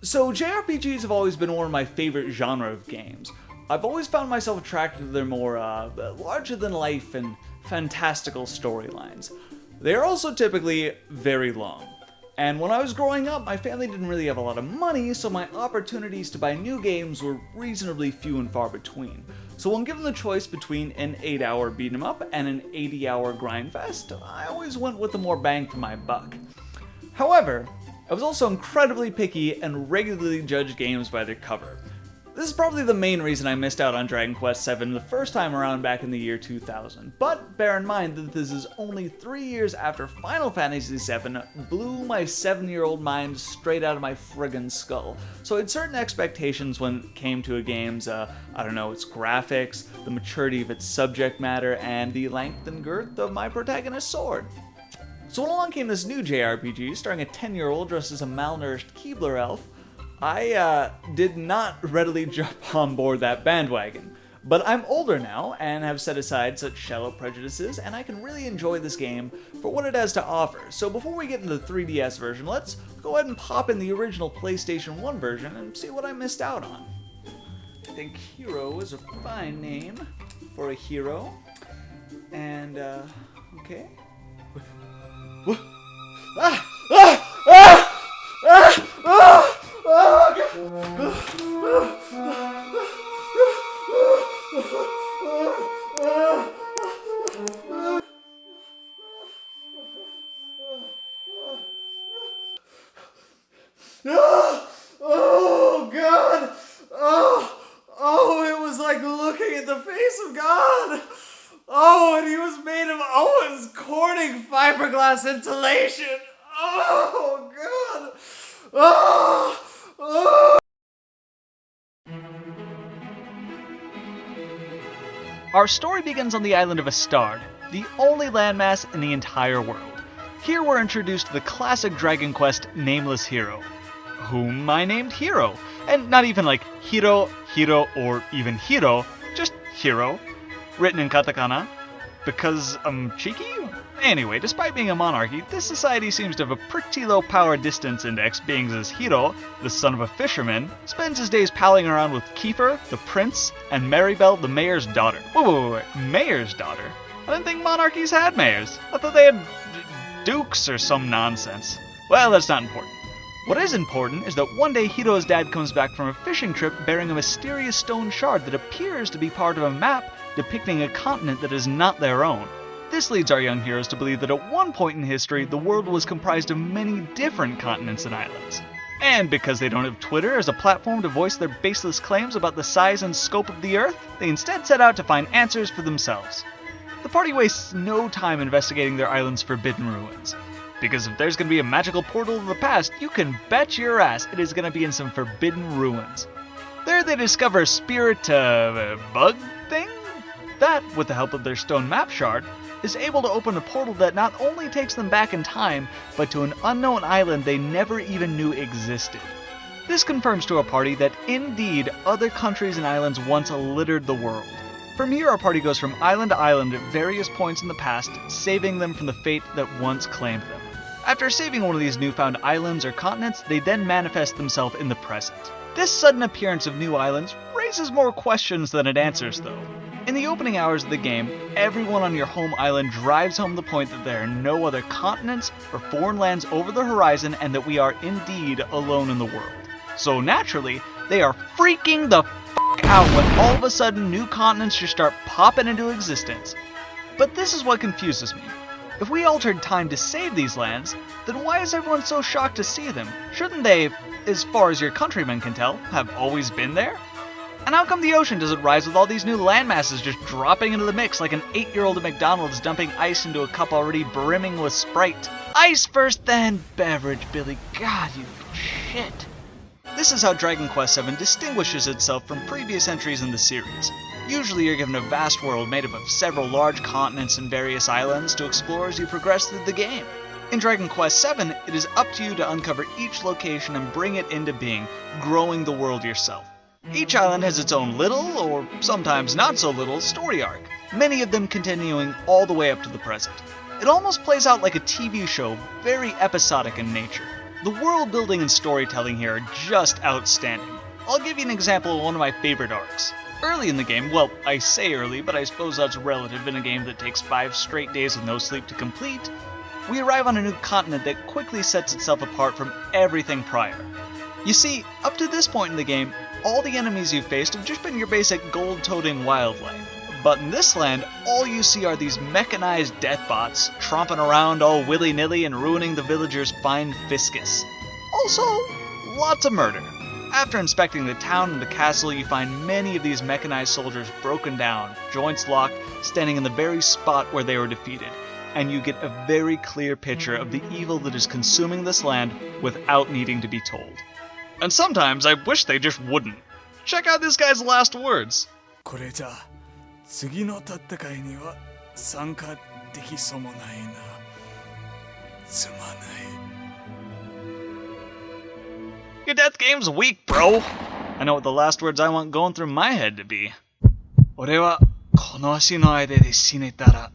So JRPGs have always been one of my favorite genre of games. I've always found myself attracted to their more larger-than-life and fantastical storylines. They are also typically very long. And when I was growing up, my family didn't really have a lot of money, so my opportunities to buy new games were reasonably few and far between. So when given the choice between an 8-hour beat 'em up and an 80-hour grindfest, I always went with the more bang for my buck. However, I was also incredibly picky and regularly judged games by their cover. This is probably the main reason I missed out on Dragon Quest VII the first time around back in the year 2000, but bear in mind that this is only 3 years after Final Fantasy VII blew my 7-year-old mind straight out of my friggin' skull, so I had certain expectations when it came to a game's, its graphics, the maturity of its subject matter, and the length and girth of my protagonist's sword. So when along came this new JRPG starring a 10-year-old dressed as a malnourished Keebler elf, I did not readily jump on board that bandwagon. But I'm older now and have set aside such shallow prejudices, and I can really enjoy this game for what it has to offer. So before we get into the 3DS version, let's go ahead and pop in the original PlayStation 1 version and see what I missed out on. I think Hero is a fine name for a hero. And, okay. Ah! Ah! Ah! Ah! Ah! Oh God! Oh, it was like looking at the face of God. Oh, and he was made of Owen's Corning fiberglass insulation. Oh God! Oh! Oh! Our story begins on the island of Astard, the only landmass in the entire world. Here we're introduced to the classic Dragon Quest nameless hero, whom I named Hero. And not even like Hiro, or even Hiro, just Hero, written in katakana, because I'm cheeky? Anyway, despite being a monarchy, this society seems to have a pretty low power distance index, being as Hiro, the son of a fisherman, spends his days palling around with Kiefer, the prince, and Maribel, the mayor's daughter. Wait, mayor's daughter? I didn't think monarchies had mayors. I thought they had dukes or some nonsense. Well, that's not important. What is important is that one day Hiro's dad comes back from a fishing trip bearing a mysterious stone shard that appears to be part of a map depicting a continent that is not their own. This leads our young heroes to believe that at one point in history, the world was comprised of many different continents and islands. And because they don't have Twitter as a platform to voice their baseless claims about the size and scope of the Earth, they instead set out to find answers for themselves. The party wastes no time investigating their island's forbidden ruins. Because if there's going to be a magical portal to the past, you can bet your ass it is going to be in some forbidden ruins. There they discover a spirit bug thing that, with the help of their stone map shard, is able to open a portal that not only takes them back in time, but to an unknown island they never even knew existed. This confirms to our party that indeed other countries and islands once littered the world. From here our party goes from island to island at various points in the past, saving them from the fate that once claimed them. After saving one of these newfound islands or continents, they then manifest themselves in the present. This sudden appearance of new islands raises more questions than it answers though. In the opening hours of the game, everyone on your home island drives home the point that there are no other continents or foreign lands over the horizon and that we are indeed alone in the world. So naturally, they are freaking the f*** out when all of a sudden new continents just start popping into existence. But this is what confuses me. If we altered time to save these lands, then why is everyone so shocked to see them? Shouldn't they, as far as your countrymen can tell, have always been there? And how come the ocean doesn't rise with all these new landmasses just dropping into the mix like an 8-year-old at McDonald's dumping ice into a cup already brimming with Sprite? Ice first, then beverage, Billy. God, you shit. This is how Dragon Quest VII distinguishes itself from previous entries in the series. Usually you're given a vast world made up of several large continents and various islands to explore as you progress through the game. In Dragon Quest VII, it is up to you to uncover each location and bring it into being, growing the world yourself. Each island has its own little, or sometimes not so little, story arc, many of them continuing all the way up to the present. It almost plays out like a TV show, very episodic in nature. The world building and storytelling here are just outstanding. I'll give you an example of one of my favorite arcs. Early in the game, well, I say early, but I suppose that's relative in a game that takes 5 straight days with no sleep to complete, we arrive on a new continent that quickly sets itself apart from everything prior. You see, up to this point in the game, all the enemies you've faced have just been your basic gold-toting wildlife. But in this land, all you see are these mechanized death bots, tromping around all willy-nilly and ruining the villagers' fine fiscus. Also, lots of murder. After inspecting the town and the castle, you find many of these mechanized soldiers broken down, joints locked, standing in the very spot where they were defeated, and you get a very clear picture of the evil that is consuming this land without needing to be told. And sometimes I wish they just wouldn't. Check out this guy's last words. これじゃ次の戦いには参加できそうもないな。つまない。 Your death game's weak, bro. I know what the last words I want going through my head to be. 俺はこの足の間で死ねたら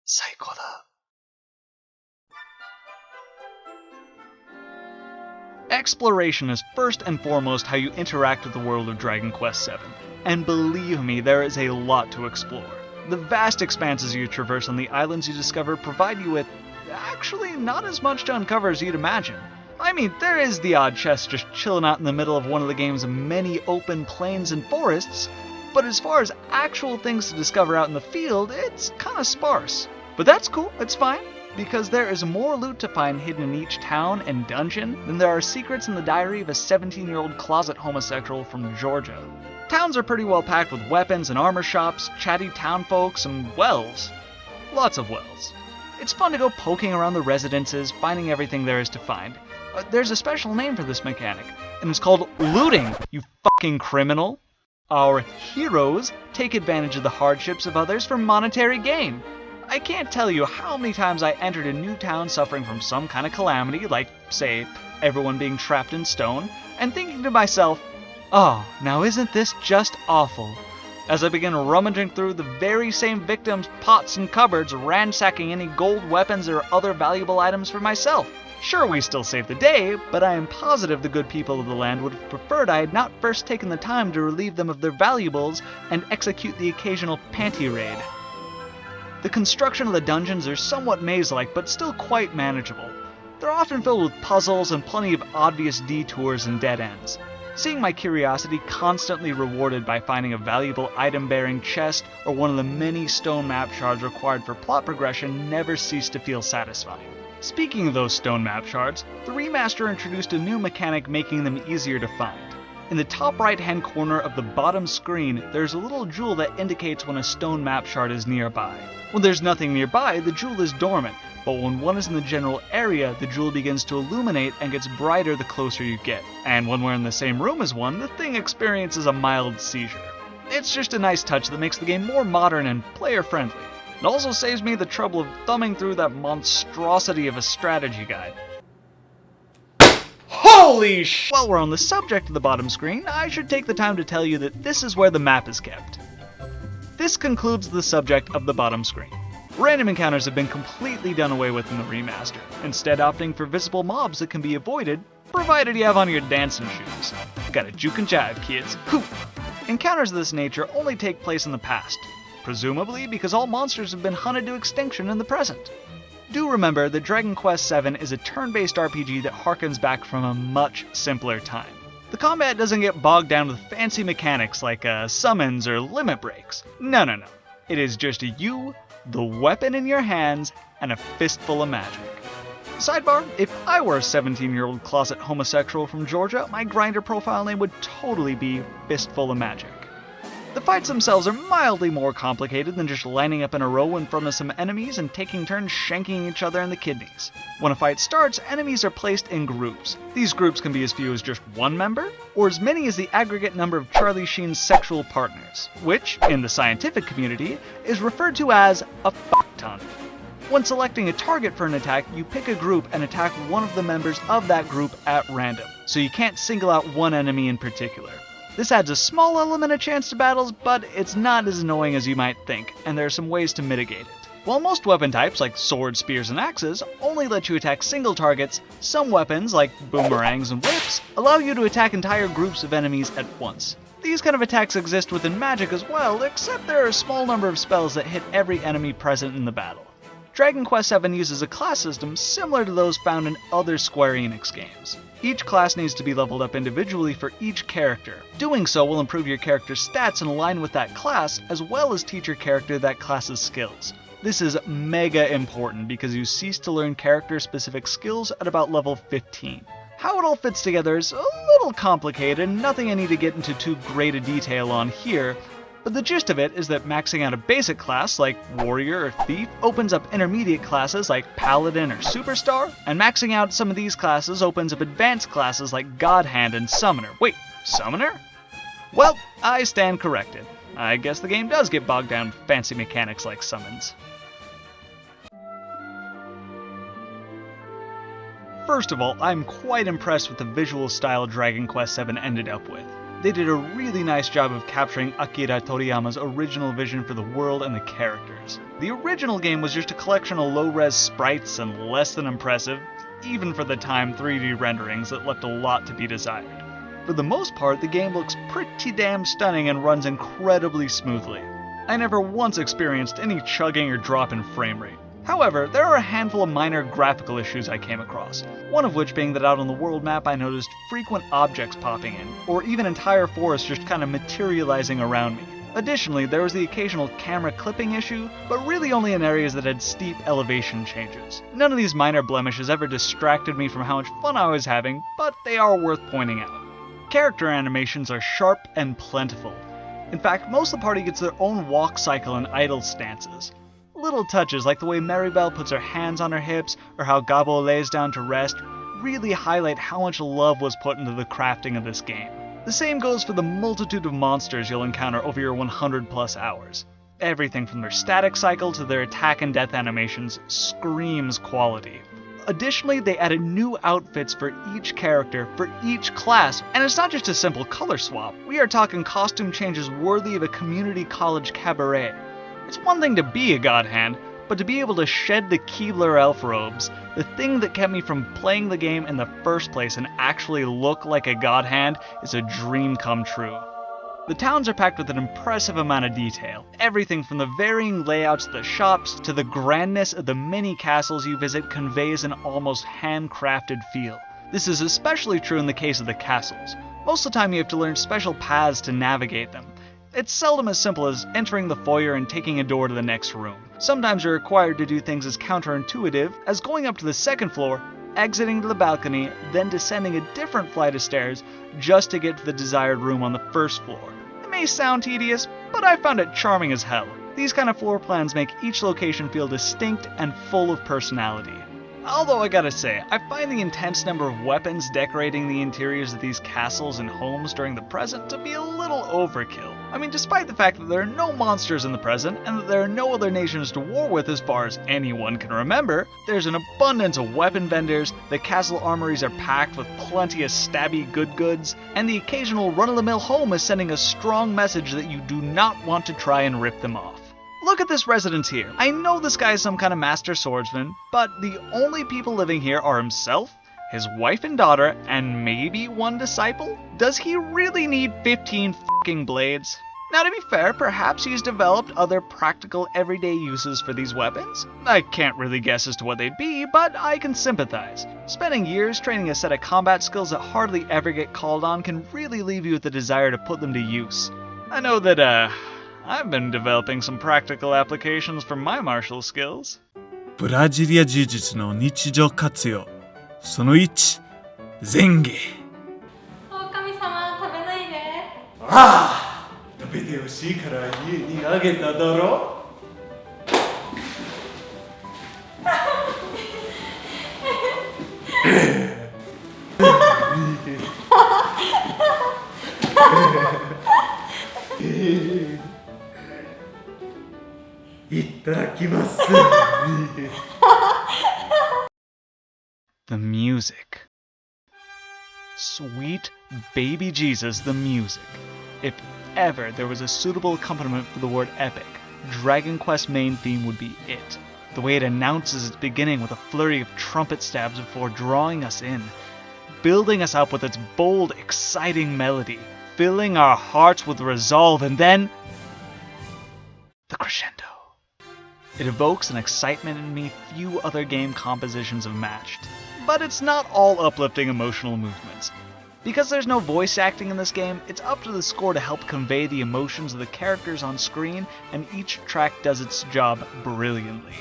最高だ。 Exploration is first and foremost how you interact with the world of Dragon Quest VII, and believe me, there is a lot to explore. The vast expanses you traverse on the islands you discover provide you with actually not as much to uncover as you'd imagine. I mean, there is the odd chest just chilling out in the middle of one of the game's many open plains and forests, but as far as actual things to discover out in the field, it's kinda sparse. But that's cool, it's fine, because there is more loot to find hidden in each town and dungeon than there are secrets in the diary of a 17-year-old closet homosexual from Georgia. Towns are pretty well packed with weapons and armor shops, chatty townfolks, and wells. Lots of wells. It's fun to go poking around the residences, finding everything there is to find. There's a special name for this mechanic, and it's called looting, you fucking criminal. Our heroes take advantage of the hardships of others for monetary gain. I can't tell you how many times I entered a new town suffering from some kind of calamity, like, say, everyone being trapped in stone, and thinking to myself, oh, now isn't this just awful? As I begin rummaging through the very same victims' pots and cupboards, ransacking any gold weapons or other valuable items for myself. Sure, we still saved the day, but I am positive the good people of the land would have preferred I had not first taken the time to relieve them of their valuables and execute the occasional panty raid. The construction of the dungeons are somewhat maze-like, but still quite manageable. They're often filled with puzzles and plenty of obvious detours and dead ends. Seeing my curiosity constantly rewarded by finding a valuable item-bearing chest or one of the many stone map shards required for plot progression never ceased to feel satisfying. Speaking of those stone map shards, the remaster introduced a new mechanic making them easier to find. In the top right-hand corner of the bottom screen, there's a little jewel that indicates when a stone map shard is nearby. When there's nothing nearby, the jewel is dormant, but when one is in the general area, the jewel begins to illuminate and gets brighter the closer you get. And when we're in the same room as one, the thing experiences a mild seizure. It's just a nice touch that makes the game more modern and player-friendly. It also saves me the trouble of thumbing through that monstrosity of a strategy guide. Holy sh! While we're on the subject of the bottom screen, I should take the time to tell you that this is where the map is kept. This concludes the subject of the bottom screen. Random encounters have been completely done away with in the remaster, instead opting for visible mobs that can be avoided, provided you have on your dancing shoes. Gotta juke and jive, kids. Hoo! Encounters of this nature only take place in the past, presumably because all monsters have been hunted to extinction in the present. Do remember that Dragon Quest VII is a turn-based RPG that harkens back from a much simpler time. The combat doesn't get bogged down with fancy mechanics like summons or limit breaks. No. It is just you, the weapon in your hands, and a fistful of magic. Sidebar, if I were a 17-year-old closet homosexual from Georgia, my Grindr profile name would totally be Fistful of Magic. The fights themselves are mildly more complicated than just lining up in a row in front of some enemies and taking turns shanking each other in the kidneys. When a fight starts, enemies are placed in groups. These groups can be as few as just one member, or as many as the aggregate number of Charlie Sheen's sexual partners, which, in the scientific community, is referred to as a fuck-ton. When selecting a target for an attack, you pick a group and attack one of the members of that group at random, so you can't single out one enemy in particular. This adds a small element of chance to battles, but it's not as annoying as you might think, and there are some ways to mitigate it. While most weapon types, like swords, spears, and axes, only let you attack single targets, some weapons, like boomerangs and whips, allow you to attack entire groups of enemies at once. These kind of attacks exist within Magic as well, except there are a small number of spells that hit every enemy present in the battle. Dragon Quest VII uses a class system similar to those found in other Square Enix games. Each class needs to be leveled up individually for each character. Doing so will improve your character's stats and align with that class, as well as teach your character that class's skills. This is mega important because you cease to learn character-specific skills at about level 15. How it all fits together is a little complicated, nothing I need to get into too great a detail on here, but the gist of it is that maxing out a basic class like Warrior or Thief opens up intermediate classes like Paladin or Superstar, and maxing out some of these classes opens up advanced classes like God Hand and Summoner. Wait, Summoner? Well, I stand corrected. I guess the game does get bogged down with fancy mechanics like summons. First of all, I'm quite impressed with the visual style Dragon Quest VII ended up with. They did a really nice job of capturing Akira Toriyama's original vision for the world and the characters. The original game was just a collection of low-res sprites and less than impressive, even for the time, 3D renderings that left a lot to be desired. For the most part, the game looks pretty damn stunning and runs incredibly smoothly. I never once experienced any chugging or drop in frame rate. However, there are a handful of minor graphical issues I came across, one of which being that out on the world map I noticed frequent objects popping in, or even entire forests just kind of materializing around me. Additionally, there was the occasional camera clipping issue, but really only in areas that had steep elevation changes. None of these minor blemishes ever distracted me from how much fun I was having, but they are worth pointing out. Character animations are sharp and plentiful. In fact, most of the party gets their own walk cycle and idle stances. Little touches like the way Maribel puts her hands on her hips or how Gabo lays down to rest really highlight how much love was put into the crafting of this game. The same goes for the multitude of monsters you'll encounter over your 100 plus hours. Everything from their static cycle to their attack and death animations screams quality. Additionally, they added new outfits for each character, for each class, and it's not just a simple color swap. We are talking costume changes worthy of a community college cabaret. It's one thing to be a God Hand, but to be able to shed the Keebler elf robes, the thing that kept me from playing the game in the first place and actually look like a God Hand, is a dream come true. The towns are packed with an impressive amount of detail, everything from the varying layouts of the shops to the grandness of the many castles you visit conveys an almost handcrafted feel. This is especially true in the case of the castles. Most of the time you have to learn special paths to navigate them. It's seldom as simple as entering the foyer and taking a door to the next room. Sometimes you're required to do things as counterintuitive as going up to the second floor, exiting to the balcony, then descending a different flight of stairs just to get to the desired room on the first floor. It may sound tedious, but I found it charming as hell. These kind of floor plans make each location feel distinct and full of personality. Although I gotta say, I find the intense number of weapons decorating the interiors of these castles and homes during the present to be a little overkill. I mean, despite the fact that there are no monsters in the present, and that there are no other nations to war with as far as anyone can remember, there's an abundance of weapon vendors, the castle armories are packed with plenty of stabby good goods, and the occasional run-of-the-mill home is sending a strong message that you do not want to try and rip them off. Look at this residence here. I know this guy is some kind of master swordsman, but the only people living here are himself, his wife and daughter, and maybe one disciple? Does he really need 15 fucking blades? Now to be fair, perhaps he's developed other practical everyday uses for these weapons. I can't really guess as to what they'd be, but I can sympathize. Spending years training a set of combat skills that hardly ever get called on can really leave you with the desire to put them to use. I know that, I've been developing some practical applications for my martial skills. ブラジリア柔術の日常活用その1前芸狼様食べないでああ食べてほしいから家にあげただろいただきます The music. Sweet baby Jesus, the music. If ever there was a suitable accompaniment for the word epic, Dragon Quest main theme would be it. The way it announces its beginning with a flurry of trumpet stabs before drawing us in, building us up with its bold, exciting melody, filling our hearts with resolve, and then the crescendo. It evokes an excitement in me few other game compositions have matched. But it's not all uplifting emotional movements. Because there's no voice acting in this game, it's up to the score to help convey the emotions of the characters on screen, and each track does its job brilliantly.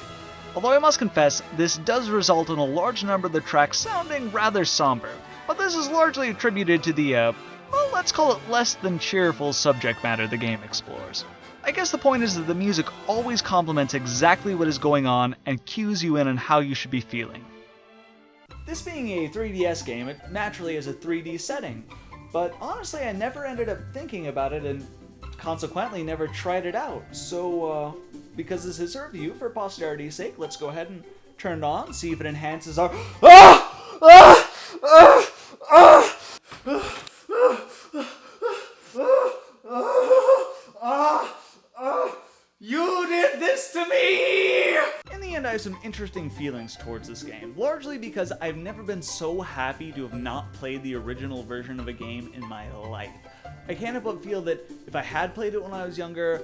Although I must confess, this does result in a large number of the tracks sounding rather somber, but this is largely attributed to the, well, let's call it less than cheerful subject matter the game explores. I guess the point is that the music always complements exactly what is going on and cues you in on how you should be feeling. This being a 3DS game, it naturally is a 3D setting, but honestly I never ended up thinking about it and consequently never tried it out. So, because this is a review for posterity's sake, let's go ahead and turn it on, see if it enhances our... You did this to me! In the end, I have some interesting feelings towards this game, largely because I've never been so happy to have not played the original version of a game in my life. I can't help but feel that if I had played it when I was younger,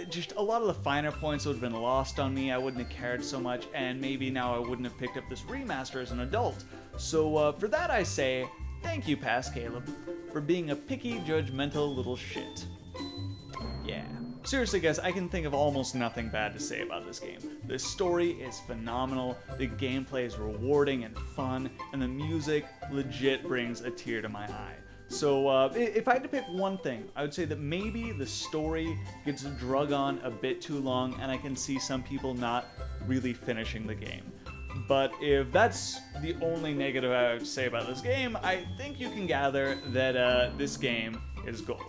just a lot of the finer points would have been lost on me, I wouldn't have cared so much, and maybe now I wouldn't have picked up this remaster as an adult. So for that I say, thank you, Past Caleb, for being a picky, judgmental little shit. Yeah. Seriously guys, I can think of almost nothing bad to say about this game. The story is phenomenal, the gameplay is rewarding and fun, and the music legit brings a tear to my eye. So if I had to pick one thing, I would say that maybe the story gets drug on a bit too long and I can see some people not really finishing the game. But if that's the only negative I would say about this game, I think you can gather that this game is gold.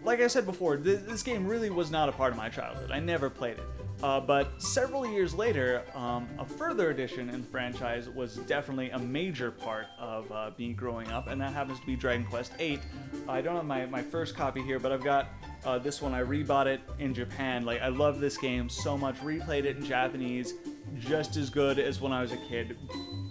Like I said before, this game really was not a part of my childhood. I never played it. But several years later, a further addition in the franchise was definitely a major part of me growing up, and that happens to be Dragon Quest VIII. I don't have my first copy here, but I've got this one. I rebought it in Japan. Like, I love this game so much. Replayed it in Japanese, just as good as when I was a kid.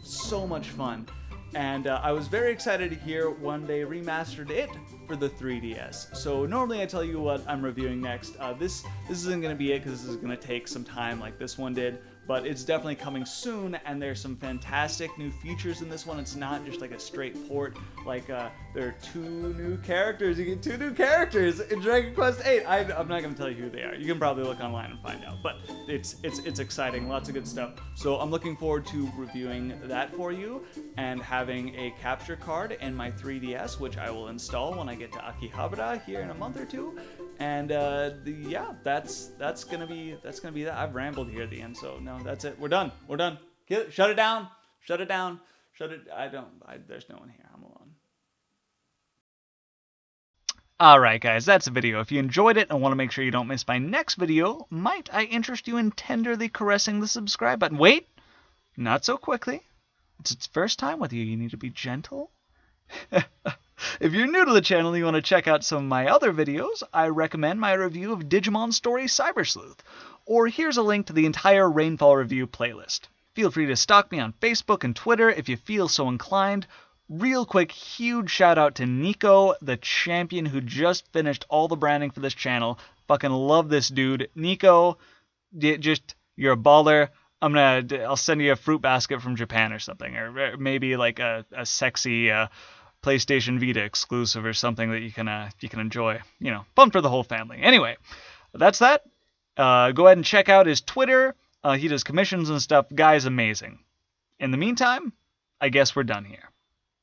So much fun. And I was very excited to hear when they remastered it for the 3DS. So normally I tell you what I'm reviewing next. This isn't going to be it because this is going to take some time like this one did. But it's definitely coming soon, and there's some fantastic new features in this one. It's not just like a straight port. Like, there are 2 new characters. You get 2 new characters in Dragon Quest VIII. I'm not going to tell you who they are. You can probably look online and find out. But it's exciting. Lots of good stuff. So I'm looking forward to reviewing that for you and having a capture card in my 3DS, which I will install when I get to Akihabara here in a month or 2. And yeah, that's gonna be that. I've rambled here at the end, so no, that's it. We're done. Shut it down. There's no one here. I'm alone. Alright guys, that's the video. If you enjoyed it and want to make sure you don't miss my next video, might I interest you in tenderly caressing the subscribe button? Wait! Not so quickly. It's its first time with you. You need to be gentle. If you're new to the channel and you want to check out some of my other videos, I recommend my review of Digimon Story Cyber Sleuth. Or here's a link to the entire Rainfall review playlist. Feel free to stalk me on Facebook and Twitter if you feel so inclined. Real quick, huge shout out to Nico, the champion who just finished all the branding for this channel. Fucking love this dude. Nico, you're a baller. I'll send you a fruit basket from Japan or something, or maybe like a sexy PlayStation Vita exclusive or something that you can enjoy. You know, fun for the whole family. Anyway, that's that. Go ahead and check out his Twitter. He does commissions and stuff. Guy's amazing. In the meantime, I guess we're done here.